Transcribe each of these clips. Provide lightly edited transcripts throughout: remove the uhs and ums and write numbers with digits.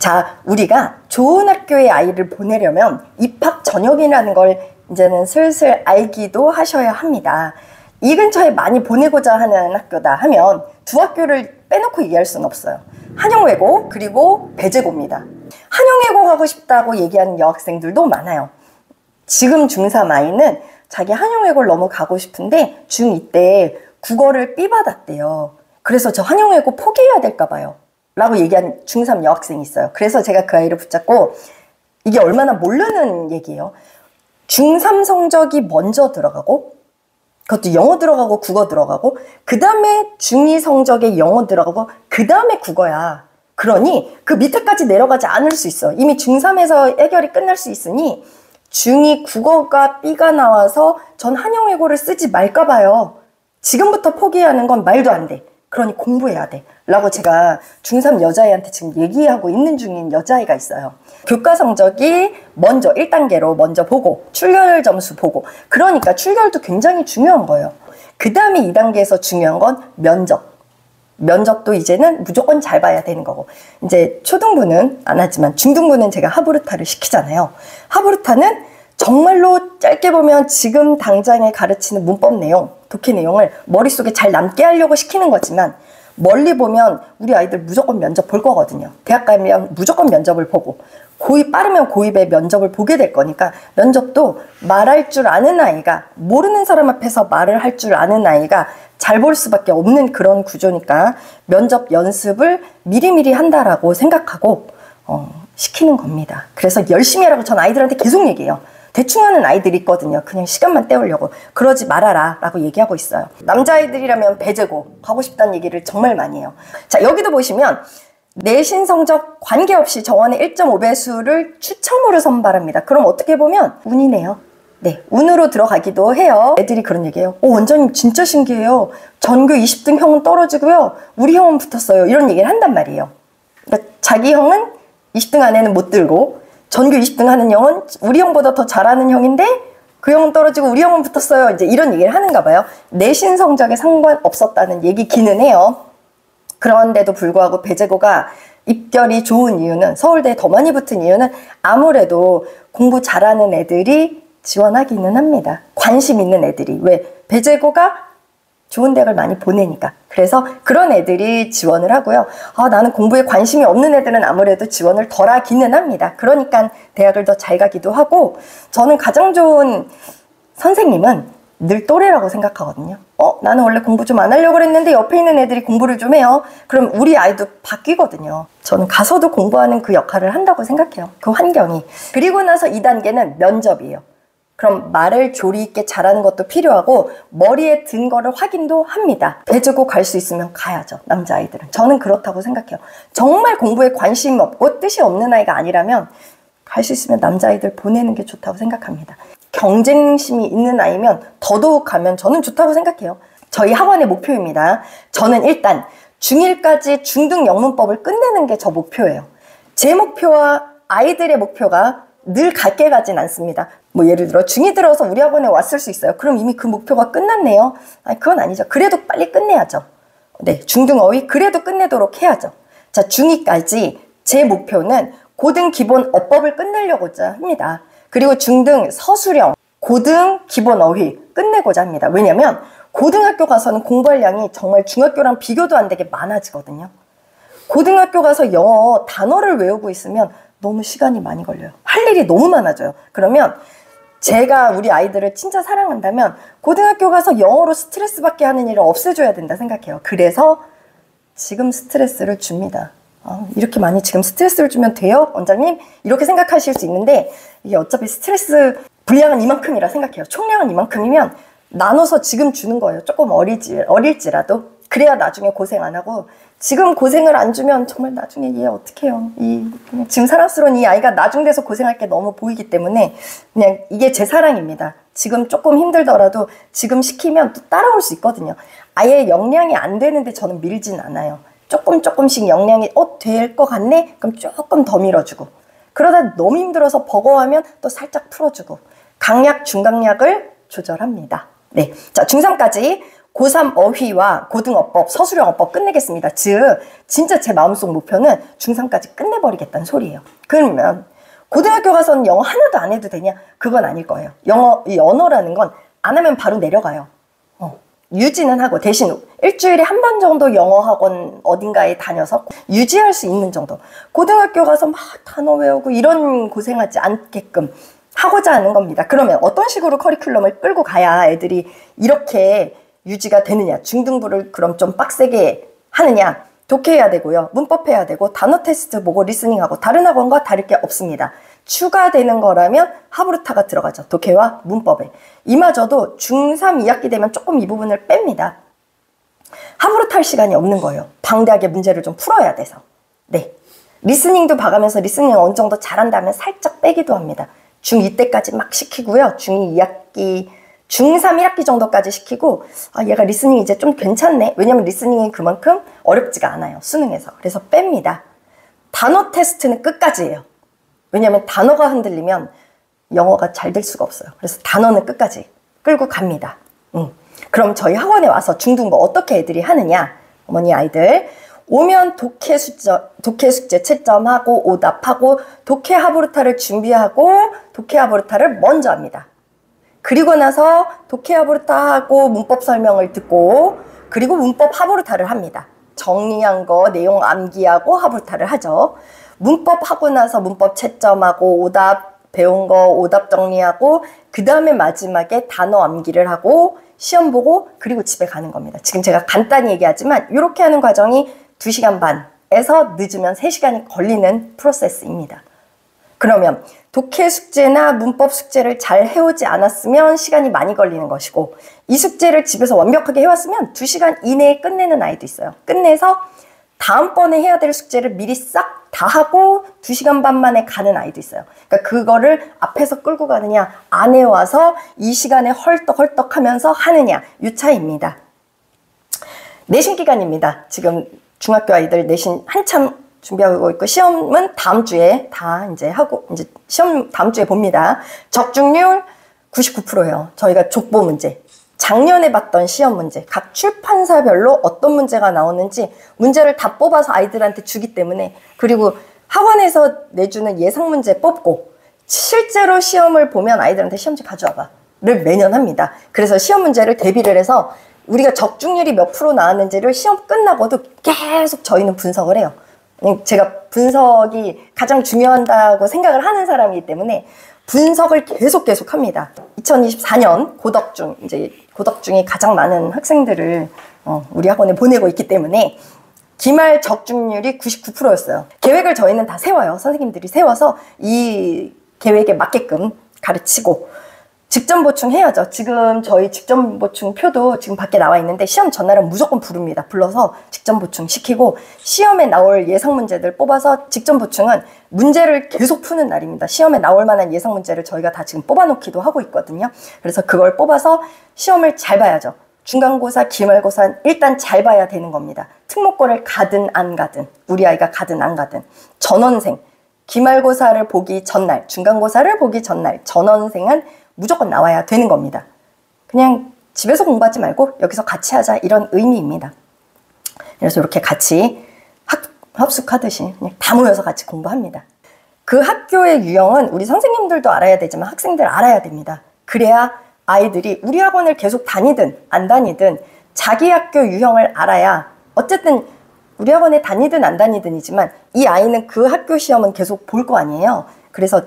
자, 우리가 좋은 학교에 아이를 보내려면 입학 전형이라는 걸 이제는 슬슬 알기도 하셔야 합니다. 이 근처에 많이 보내고자 하는 학교다 하면 두 학교를 빼놓고 얘기할 수는 없어요. 한영외고 그리고 배재고입니다. 한영외고 가고 싶다고 얘기하는 여학생들도 많아요. 지금 중3 아이는 자기 한영외고를 너무 가고 싶은데 중2 때 국어를 B 받았대요. 그래서 저 한영외고 포기해야 될까 봐요 라고 얘기한 중3 여학생이 있어요. 그래서 제가 그 아이를 붙잡고 이게 얼마나 모르는 얘기예요. 중3 성적이 먼저 들어가고 그것도 영어 들어가고 국어 들어가고 그 다음에 중2 성적에 영어 들어가고 그 다음에 국어야. 그러니 그 밑에까지 내려가지 않을 수 있어. 이미 중3에서 해결이 끝날 수 있으니 중2 국어가 B가 나와서 전 한영외고를 쓰지 말까 봐요. 지금부터 포기하는 건 말도 안 돼. 그러니 공부해야 돼 라고 제가 중3 여자아이한테 지금 얘기하고 있는 중인 여자아이가 있어요. 교과 성적이 먼저 1단계로 먼저 보고 출결 점수 보고 그러니까 출결도 굉장히 중요한 거예요. 그 다음에 2단계에서 중요한 건 면접도 이제는 무조건 잘 봐야 되는 거고 이제 초등부는 안 하지만 중등부는 제가 하브르타를 시키잖아요. 하브르타는 정말로 짧게 보면 지금 당장에 가르치는 문법 내용, 독해 내용을 머릿속에 잘 남게 하려고 시키는 거지만 멀리 보면 우리 아이들 무조건 면접 볼 거거든요. 대학 가면 무조건 면접을 보고 고2 빠르면 고2에 면접을 보게 될 거니까 면접도 말할 줄 아는 아이가 모르는 사람 앞에서 말을 할 줄 아는 아이가 잘 볼 수밖에 없는 그런 구조니까 면접 연습을 미리미리 한다라고 생각하고 시키는 겁니다. 그래서 열심히 하라고 전 아이들한테 계속 얘기해요. 대충 하는 아이들이 있거든요. 그냥 시간만 때우려고. 그러지 말아라 라고 얘기하고 있어요. 남자아이들이라면 배재고 가고 싶다는 얘기를 정말 많이 해요. 자, 여기도 보시면 내신 성적 관계없이 정원의 1.5배수를 추첨으로 선발합니다. 그럼 어떻게 보면 운이네요. 네, 운으로 들어가기도 해요. 애들이 그런 얘기해요. 원장님 진짜 신기해요. 전교 20등 형은 떨어지고요. 우리 형은 붙었어요. 이런 얘기를 한단 말이에요. 그러니까 자기 형은 20등 안에는 못 들고 전교 20등 하는 형은 우리 형보다 더 잘하는 형인데 그 형은 떨어지고 우리 형은 붙었어요. 이제 이런 얘기를 하는가 봐요. 내신 성적에 상관없었다는 얘기기는 해요. 그런데도 불구하고 배재고가 입결이 좋은 이유는 서울대에 더 많이 붙은 이유는 아무래도 공부 잘하는 애들이 지원하기는 합니다. 관심 있는 애들이. 왜? 배재고가 좋은 대학을 많이 보내니까. 그래서 그런 애들이 지원을 하고요. 나는 공부에 관심이 없는 애들은 아무래도 지원을 덜 하기는 합니다. 그러니까 대학을 더 잘 가기도 하고 저는 가장 좋은 선생님은 늘 또래라고 생각하거든요. 나는 원래 공부 좀 안 하려고 그랬는데 옆에 있는 애들이 공부를 좀 해요. 그럼 우리 아이도 바뀌거든요. 저는 가서도 공부하는 그 역할을 한다고 생각해요. 그 환경이. 그리고 나서 2단계는 면접이에요. 그럼 말을 조리 있게 잘하는 것도 필요하고 머리에 든 거를 확인도 합니다. 배주고 갈 수 있으면 가야죠. 남자아이들은. 저는 그렇다고 생각해요. 정말 공부에 관심 없고 뜻이 없는 아이가 아니라면 갈 수 있으면 남자아이들 보내는 게 좋다고 생각합니다. 경쟁심이 있는 아이면 더더욱 가면 저는 좋다고 생각해요. 저희 학원의 목표입니다. 저는 일단 중1까지 중등 영문법을 끝내는 게 저 목표예요. 제 목표와 아이들의 목표가 늘 같게 가진 않습니다. 뭐 예를 들어 중2 들어서 우리 학원에 왔을 수 있어요. 그럼 이미 그 목표가 끝났네요. 아니 그건 아니죠. 그래도 빨리 끝내야죠. 네, 중등어휘 그래도 끝내도록 해야죠. 자, 중2까지 제 목표는 고등 기본 어법을 끝내려고자 합니다. 그리고 중등 서술형, 고등 기본 어휘 끝내고자 합니다. 왜냐면 고등학교 가서는 공부할 양이 정말 중학교랑 비교도 안 되게 많아지거든요. 고등학교 가서 영어 단어를 외우고 있으면 너무 시간이 많이 걸려요. 할 일이 너무 많아져요. 그러면 제가 우리 아이들을 진짜 사랑한다면 고등학교 가서 영어로 스트레스 받게 하는 일을 없애줘야 된다 생각해요. 그래서 지금 스트레스를 줍니다. 이렇게 많이 지금 스트레스를 주면 돼요? 원장님? 이렇게 생각하실 수 있는데 이게 어차피 스트레스 분량은 이만큼이라 생각해요. 총량은 이만큼이면 나눠서 지금 주는 거예요. 조금 어릴지라도. 그래야 나중에 고생 안 하고 지금 고생을 안 주면 정말 나중에 얘 어떡해요. 지금 사랑스러운 이 아이가 나중 돼서 고생할 게 너무 보이기 때문에 그냥 이게 제 사랑입니다. 지금 조금 힘들더라도 지금 시키면 또 따라올 수 있거든요. 아예 역량이 안 되는데 저는 밀진 않아요. 조금씩 역량이 될 것 같네? 그럼 조금 더 밀어주고 그러다 너무 힘들어서 버거워하면 또 살짝 풀어주고 강약, 중강약을 조절합니다. 네, 자 중3까지 고3 어휘와 고등어법, 서술형어법 끝내겠습니다. 즉 진짜 제 마음속 목표는 중3까지 끝내버리겠다는 소리예요. 그러면 고등학교 가서는 영어 하나도 안 해도 되냐? 그건 아닐 거예요. 이 언어라는 건 안 하면 바로 내려가요. 유지는 하고 대신 일주일에 한 번 정도 영어 학원 어딘가에 다녀서 유지할 수 있는 정도. 고등학교 가서 막 단어 외우고 이런 고생하지 않게끔 하고자 하는 겁니다. 그러면 어떤 식으로 커리큘럼을 끌고 가야 애들이 이렇게 유지가 되느냐. 중등부를 그럼 좀 빡세게 하느냐. 독해해야 되고요. 문법해야 되고 단어 테스트 보고 리스닝하고 다른 학원과 다를 게 없습니다. 추가되는 거라면 하브루타가 들어가죠. 독해와 문법에. 이마저도 중3 2학기 되면 조금 이 부분을 뺍니다. 하브루타 할 시간이 없는 거예요. 방대하게 문제를 좀 풀어야 돼서. 네. 리스닝도 봐가면서 리스닝 어느 정도 잘한다면 살짝 빼기도 합니다. 중2 때까지 막 시키고요. 중2 2학기, 중3 1학기 정도까지 시키고 얘가 리스닝 이제 좀 괜찮네. 왜냐면 리스닝이 그만큼 어렵지가 않아요. 수능에서. 그래서 뺍니다. 단어 테스트는 끝까지 해요. 왜냐면 단어가 흔들리면 영어가 잘 될 수가 없어요. 그래서 단어는 끝까지 끌고 갑니다. 그럼 저희 학원에 와서 중등부 어떻게 애들이 하느냐. 어머니 아이들 오면 독해 숙제 채점하고 오답하고 독해 하브루타를 준비하고 독해 하브루타를 먼저 합니다. 그리고 나서 독해 하브루타하고 문법 설명을 듣고 그리고 문법 하브루타를 합니다. 정리한 거 내용 암기하고 하브루타를 하죠. 문법 하고 나서 문법 채점하고 오답 배운 거 오답 정리하고 그 다음에 마지막에 단어 암기를 하고 시험 보고 그리고 집에 가는 겁니다. 지금 제가 간단히 얘기하지만 이렇게 하는 과정이 2시간 반에서 늦으면 3시간이 걸리는 프로세스입니다. 그러면 독해 숙제나 문법 숙제를 잘 해오지 않았으면 시간이 많이 걸리는 것이고 이 숙제를 집에서 완벽하게 해왔으면 2시간 이내에 끝내는 아이도 있어요. 끝내서 다음번에 해야 될 숙제를 미리 싹 다 하고 2시간 반 만에 가는 아이도 있어요. 그러니까 그거를 앞에서 끌고 가느냐 안 해와서 이 시간에 헐떡헐떡 하면서 하느냐 이 차이입니다. 내신 기간입니다. 지금 중학교 아이들 내신 한참 준비하고 있고 시험은 다음 주에 다 이제 하고 이제 시험 다음 주에 봅니다. 적중률 99%예요. 저희가 족보 문제. 작년에 봤던 시험 문제, 각 출판사별로 어떤 문제가 나오는지 문제를 다 뽑아서 아이들한테 주기 때문에 그리고 학원에서 내주는 예상 문제 뽑고 실제로 시험을 보면 아이들한테 시험지 가져와봐를 매년 합니다. 그래서 시험 문제를 대비를 해서 우리가 적중률이 몇 프로 나왔는지를 시험 끝나고도 계속 저희는 분석을 해요. 제가 분석이 가장 중요하다고 생각을 하는 사람이기 때문에 분석을 계속 합니다. 2024년 고덕중이 가장 많은 학생들을 우리 학원에 보내고 있기 때문에 기말 적중률이 99%였어요. 계획을 저희는 다 세워요. 선생님들이 세워서 이 계획에 맞게끔 가르치고 직전 보충해야죠. 지금 저희 직전 보충 표도 지금 밖에 나와 있는데 시험 전날은 무조건 부릅니다. 불러서 직전 보충 시키고 시험에 나올 예상 문제들 뽑아서 직전 보충은 문제를 계속 푸는 날입니다. 시험에 나올 만한 예상 문제를 저희가 다 지금 뽑아놓기도 하고 있거든요. 그래서 그걸 뽑아서 시험을 잘 봐야죠. 중간고사, 기말고사 일단 잘 봐야 되는 겁니다. 특목고를 가든 안 가든 우리 아이가 가든 안 가든 전원생 기말고사를 보기 전날 중간고사를 보기 전날 전원생은 무조건 나와야 되는 겁니다. 그냥 집에서 공부하지 말고 여기서 같이 하자 이런 의미입니다. 그래서 이렇게 같이 합숙하듯이 그냥 다 모여서 같이 공부합니다. 그 학교의 유형은 우리 선생님들도 알아야 되지만 학생들 알아야 됩니다. 그래야 아이들이 우리 학원을 계속 다니든 안 다니든 자기 학교 유형을 알아야 어쨌든 우리 학원에 다니든 안 다니든이지만 이 아이는 그 학교 시험은 계속 볼 거 아니에요. 그래서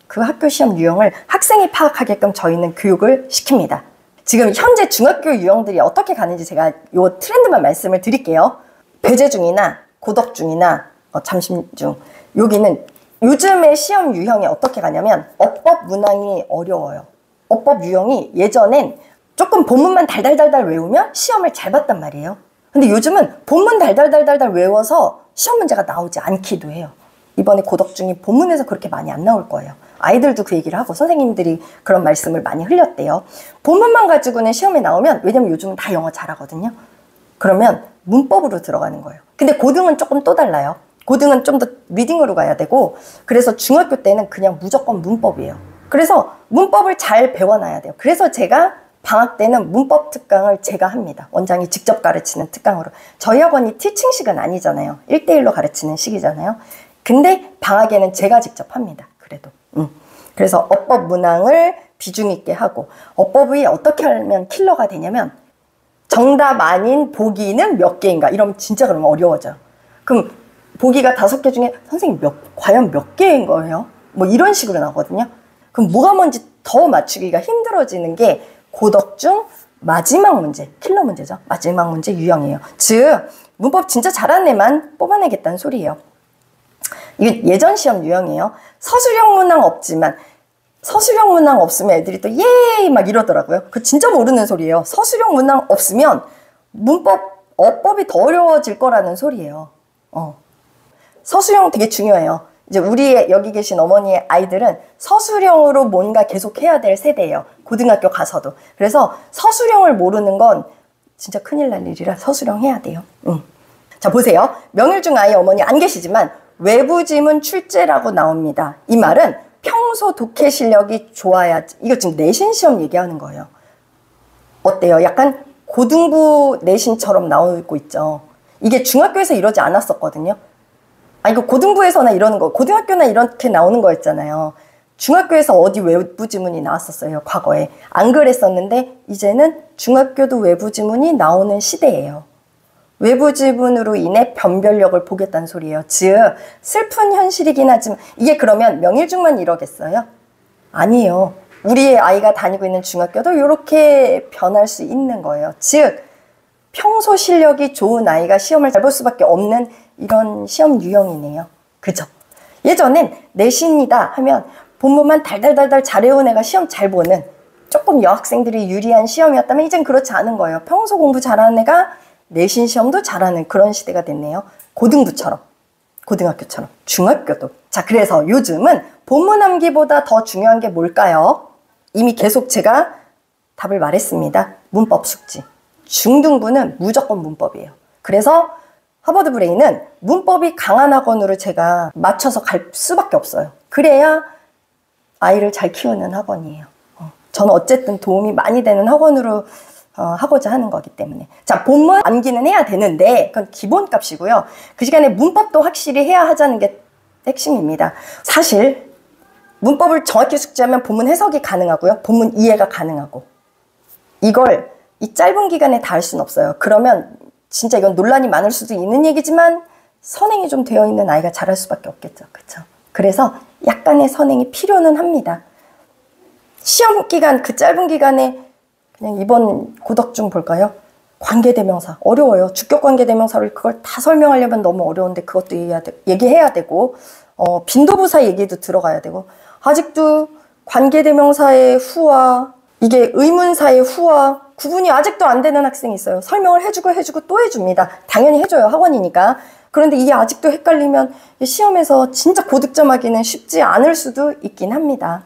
그 학교 시험 유형을 학생이 파악하게끔 저희는 교육을 시킵니다. 지금 현재 중학교 유형들이 어떻게 가는지 제가 요 트렌드만 말씀을 드릴게요. 배제중이나 고덕중이나 잠심중 여기는 요즘의 시험 유형이 어떻게 가냐면 어법 문항이 어려워요. 어법 유형이 예전엔 조금 본문만 달달달달 외우면 시험을 잘 봤단 말이에요. 근데 요즘은 본문 달달달달달 외워서 시험 문제가 나오지 않기도 해요. 이번에 고덕중이 본문에서 그렇게 많이 안 나올 거예요. 아이들도 그 얘기를 하고 선생님들이 그런 말씀을 많이 흘렸대요. 본문만 가지고는 시험에 나오면 왜냐면 요즘은 다 영어 잘하거든요. 그러면 문법으로 들어가는 거예요. 근데 고등은 조금 또 달라요. 고등은 좀 더 리딩으로 가야 되고 그래서 중학교 때는 그냥 무조건 문법이에요. 그래서 문법을 잘 배워놔야 돼요. 그래서 제가 방학 때는 문법 특강을 제가 합니다. 원장이 직접 가르치는 특강으로. 저희 학원이 티칭식은 아니잖아요. 1대1로 가르치는 식이잖아요. 근데 방학에는 제가 직접 합니다. 그래도. 그래서 어법 문항을 비중 있게 하고, 어법이 어떻게 하면 킬러가 되냐면 정답 아닌 보기는 몇 개인가 이러면 진짜 그러면 어려워져요. 그럼 보기가 5개 중에 선생님 과연 몇 개인 거예요? 뭐 이런 식으로 나오거든요. 그럼 뭐가 뭔지 더 맞추기가 힘들어지는 게 고덕 중 마지막 문제, 킬러 문제죠. 마지막 문제 유형이에요. 즉 문법 진짜 잘하는 애만 뽑아내겠다는 소리예요. 이게 예전 시험 유형이에요. 서술형 문항 없지만, 서술형 문항 없으면 애들이 또 예! 막 이러더라고요. 그거 진짜 모르는 소리예요. 서술형 문항 없으면 어법이 더 어려워질 거라는 소리예요. 서술형 되게 중요해요. 이제 우리 여기 계신 어머니의 아이들은 서술형으로 뭔가 계속 해야 될 세대예요. 고등학교 가서도. 그래서 서술형을 모르는 건 진짜 큰일 날 일이라 서술형 해야 돼요. 자, 보세요. 명일중 아이 어머니 안 계시지만 외부 지문 출제라고 나옵니다. 이 말은 평소 독해 실력이 좋아야지. 이거 지금 내신 시험 얘기하는 거예요. 어때요? 약간 고등부 내신처럼 나오고 있죠. 이게 중학교에서 이러지 않았었거든요. 이거 고등부에서나 이러는 거, 고등학교나 이렇게 나오는 거였잖아요. 중학교에서 어디 외부 지문이 나왔었어요, 과거에. 안 그랬었는데 이제는 중학교도 외부 지문이 나오는 시대예요. 외부 지문으로 인해 변별력을 보겠다는 소리예요. 즉 슬픈 현실이긴 하지만 이게 그러면 명일중만 이러겠어요? 아니에요. 우리의 아이가 다니고 있는 중학교도 이렇게 변할 수 있는 거예요. 즉 평소 실력이 좋은 아이가 시험을 잘 볼 수밖에 없는 이런 시험 유형이네요. 그죠? 예전엔 내신이다 하면 본문만 달달달달 잘해온 애가 시험 잘 보는, 조금 여학생들이 유리한 시험이었다면 이젠 그렇지 않은 거예요. 평소 공부 잘하는 애가 내신 시험도 잘하는 그런 시대가 됐네요. 고등부처럼, 고등학교처럼, 중학교도. 자, 그래서 요즘은 본문 암기보다 더 중요한 게 뭘까요? 이미 계속 제가 답을 말했습니다. 문법 숙지. 중등부는 무조건 문법이에요. 그래서 하버드 브레인은 문법이 강한 학원으로 제가 맞춰서 갈 수밖에 없어요. 그래야 아이를 잘 키우는 학원이에요. 저는 어쨌든 도움이 많이 되는 학원으로 하고자 하는 거기 때문에. 자, 본문 암기는 해야 되는데 그건 기본값이고요. 그 시간에 문법도 확실히 해야 하자는 게 핵심입니다. 사실 문법을 정확히 숙지하면 본문 해석이 가능하고요. 본문 이해가 가능하고. 이걸 이 짧은 기간에 다 할 수는 없어요. 그러면 진짜 이건 논란이 많을 수도 있는 얘기지만 선행이 좀 되어 있는 아이가 잘할 수밖에 없겠죠. 그렇죠? 그래서 약간의 선행이 필요는 합니다. 시험 기간, 그 짧은 기간에 그냥 이번 고덕 중 볼까요? 관계대명사 어려워요. 주격 관계대명사를 그걸 다 설명하려면 너무 어려운데 그것도 얘기해야 되고 빈도부사 얘기도 들어가야 되고, 아직도 관계대명사의 후와 이게 의문사의 후와 구분이 아직도 안 되는 학생이 있어요. 설명을 해주고 또 해줍니다. 당연히 해줘요. 학원이니까. 그런데 이게 아직도 헷갈리면 시험에서 진짜 고득점하기는 쉽지 않을 수도 있긴 합니다.